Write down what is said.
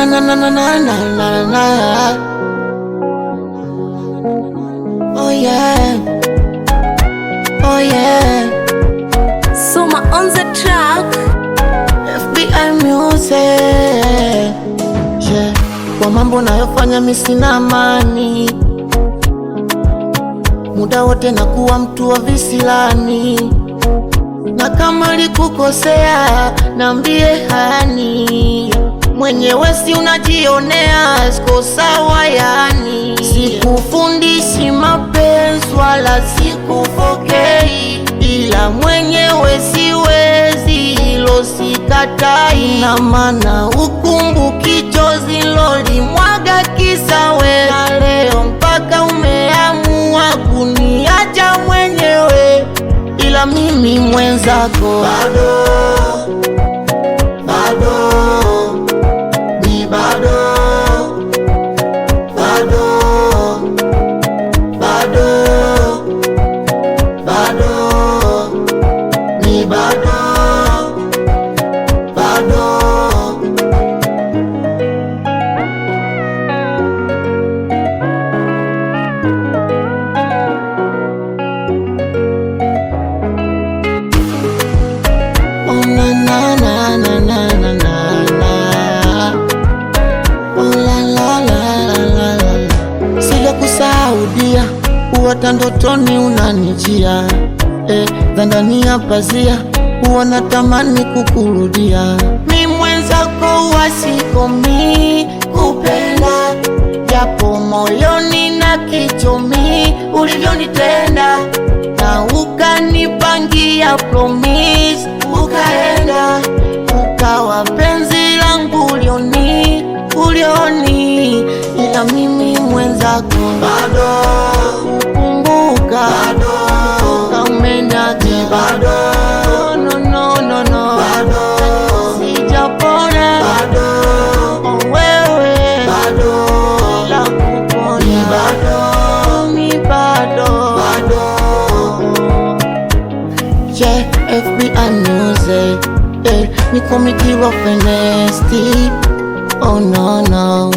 na na na na na na na. Oh yeah, oh yeah. Suma on the track. FBI Music. Yeah. Kwa mambo nayofanya mimi sina amani, muda wote nakuwa mtu wa visilani, na kama likukosea nambie hani, mwenyewe si unajionea siko sawa yani. Sikufundishi mapenzi wala sikufokei, ila mwenyewe siwezi, hilo sikatai. Na maana ukumbuki chozi lolimwaga kisa wewe, na leo mpaka umeamua kuniacha mwenyewe, ila mimi mwenzako bado ni bado ni bado. Oh na na na na na na na. Oh la la la la la. Sija kusaudia uota ndotoni unanijia, za ndani ya pazia huwa natamani kukurudia. Mi mwenzako wasikomi kupenda, japo moyoni na kichomi ulivyonitenda, na ukanipangia promise, ukaenda ukawa penzi langu ulioni, ila mimi mwenzako bado kukumbuka, toka umenyaje bado, no no no no, sijapona bado, wewe bado, la kuponya bado, mi bado. Yeah, FBI Music, yeah, niko mikiwa fenesti, oh no no.